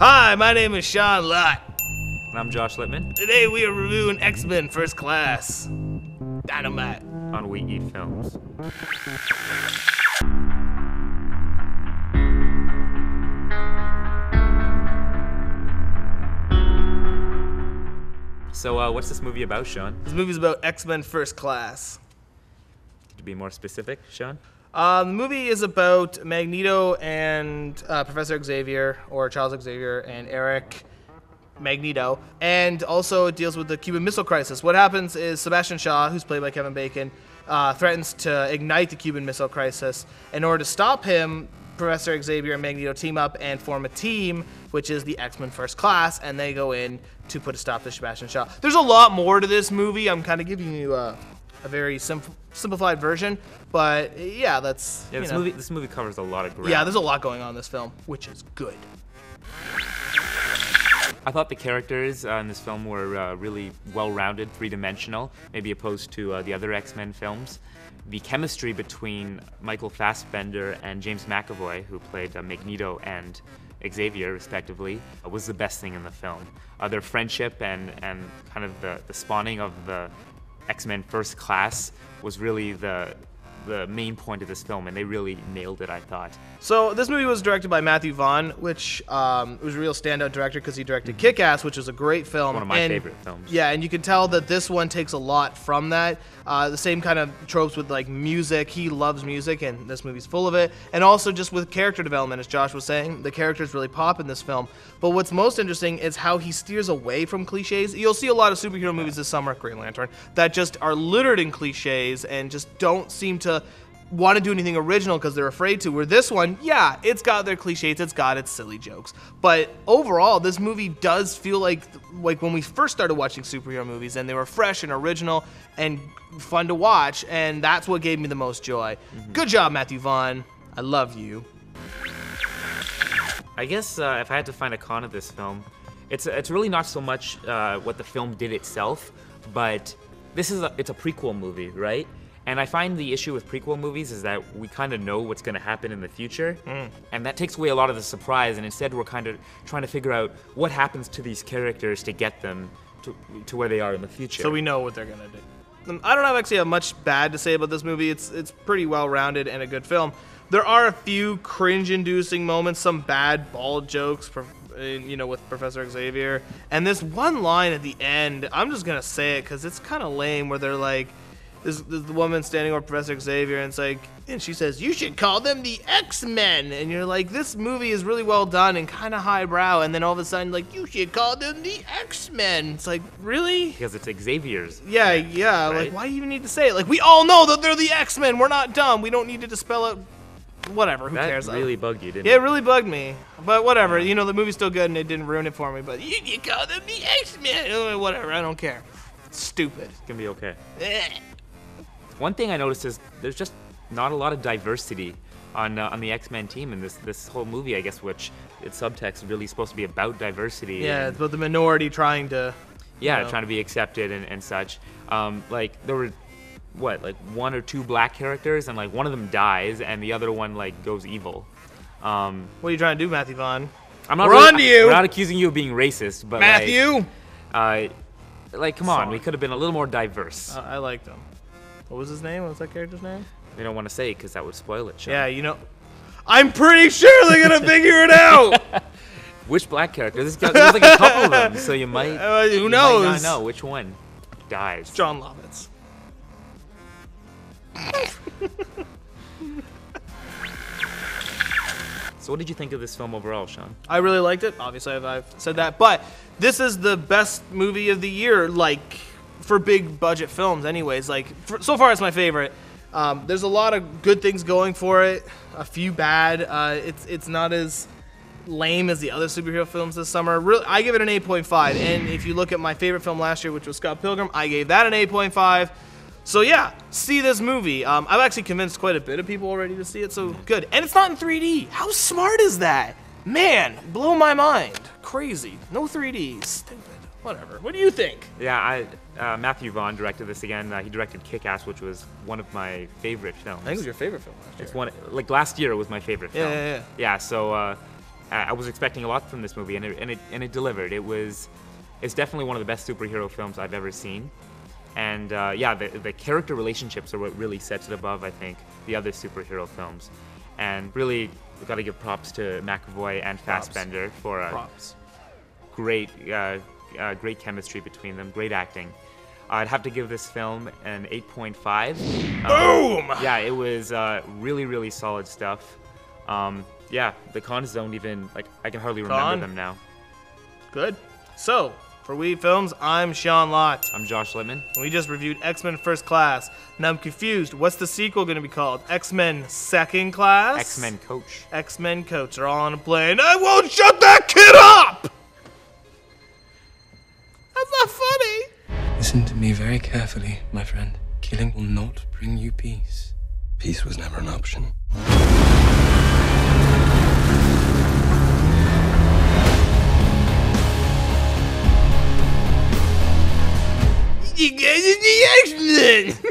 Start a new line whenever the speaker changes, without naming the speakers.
Hi, my name is Sean Lott.
And I'm Josh Littman.
Today we are reviewing X-Men First Class. Dynamite.
On We Eat Films. So, what's this movie about, Sean?
This movie's about X-Men First Class.
Could you be more specific, Sean?
The movie is about Magneto and Professor Xavier, or Charles Xavier, and Eric Magneto, and also it deals with the Cuban Missile Crisis. What happens is Sebastian Shaw, who's played by Kevin Bacon, threatens to ignite the Cuban Missile Crisis. In order to stop him, Professor Xavier and Magneto team up and form a team, which is the X-Men First Class, and they go in to put a stop to Sebastian Shaw. There's a lot more to this movie. I'm kind of giving you a very simplified version, but yeah, that's
this movie covers a lot of ground.
Yeah, there's a lot going on in this film, which is good.
I thought the characters in this film were really well-rounded, three-dimensional, maybe opposed to the other X-Men films. The chemistry between Michael Fassbender and James McAvoy, who played Magneto and Xavier, respectively, was the best thing in the film. Their friendship and kind of the spawning of the X-Men First Class was really the main point of this film, and they really nailed it, I thought.
So this movie was directed by Matthew Vaughn, which was a real standout director because he directed Kick-Ass, which was a great film.
One of my favorite films.
Yeah, and you can tell that this one takes a lot from that. The same kind of tropes with like music. He loves music, and this movie's full of it. And also just with character development, as Josh was saying, the characters really pop in this film. But what's most interesting is how he steers away from cliches. You'll see a lot of superhero movies this summer, Green Lantern, that just are littered in cliches and just don't seem to want to do anything original because they're afraid to. Where this one, yeah, it's got their cliches, it's got its silly jokes. But overall, this movie does feel like when we first started watching superhero movies, and they were fresh and original and fun to watch, and that's what gave me the most joy. Good job, Matthew Vaughn. I love you.
I guess if I had to find a con of this film, it's really not so much what the film did itself, but it's a prequel movie, right? And I find the issue with prequel movies is that we kind of know what's going to happen in the future, and that takes away a lot of the surprise, and instead we're kind of trying to figure out what happens to these characters to get them to where they are in the future.
So we know what they're going to do. I don't actually have much bad to say about this movie. It's pretty well-rounded and a good film. There are a few cringe-inducing moments, some bad bald jokes, with Professor Xavier. And this one line at the end, I'm just going to say it because it's kind of lame, where they're like, there's the woman standing over Professor Xavier, and she says, "You should call them the X-Men." And you're like, this movie is really well done and kind of highbrow. And then all of a sudden, like, "You should call them the X-Men." It's like, really?
Because it's Xavier's.
Yeah. Right? Like, why do you even need to say it? Like, we all know that they're the X-Men. We're not dumb. We don't need to spell out. Whatever. Who cares?
That really bugged you, didn't it?
Yeah, it really bugged me. But whatever. The movie's still good, and it didn't ruin it for me. But you call them the X-Men. Whatever. I don't care. It's stupid.
It's gonna be okay. One thing I noticed is there's just not a lot of diversity on the X-Men team in this whole movie, I guess, which its subtext is really supposed to be about diversity.
Yeah, it's about the minority trying to...
trying to be accepted and such. Like, there were, one or two black characters, and, one of them dies, and the other one, goes evil.
What are you trying to do, Matthew Vaughn?
We're not accusing you of being racist, but,
Matthew!
Come on, we could have been a little more diverse.
I liked him. What was his name? What was that character's name?
We don't want to say it because that would spoil it, Sean.
Yeah, I'm pretty sure they're going to figure it out!
Which black character? There's like a couple of them, so you might...
who knows?
Might not know which one dies.
John Lovitz.
So what did you think of this film overall, Sean?
I really liked it. Obviously, I've said that. But this is the best movie of the year, for big budget films anyways. So far it's my favorite. There's a lot of good things going for it, a few bad. It's not as lame as the other superhero films this summer. Really, I give it an 8.5, and if you look at my favorite film last year, which was Scott Pilgrim, I gave that an 8.5. So yeah, see this movie. I've actually convinced quite a bit of people already to see it, so good. And it's not in 3D. How smart is that? Man, blow my mind. Crazy. No 3D. Stupid. Whatever. What do you think?
Yeah, Matthew Vaughn directed this again. He directed Kick-Ass, which was one of my favorite films.
I think it was your favorite film last year.
It's last year it was my favorite film.
Yeah.
Yeah, so I was expecting a lot from this movie, and it delivered. It's definitely one of the best superhero films I've ever seen. And yeah, the character relationships are what really sets it above, I think, the other superhero films. And really, we've got to give props to McAvoy and Fassbender for a great chemistry between them, great acting. I'd have to give this film an 8.5.
Boom!
Yeah, it was really, really solid stuff. Yeah, the cons don't even, like, I can hardly remember them now.
Good. So, for We Films, I'm Sean Lott.
I'm Josh Littman.
We just reviewed X-Men First Class. Now I'm confused. What's the sequel going to be called? X-Men Second Class?
X-Men Coach.
X-Men Coach are all on a plane. I won't shut that kid up! That's not funny.
Listen to me very carefully, my friend. Killing will not bring you peace. Peace was never an option.
You guys are the X-Men!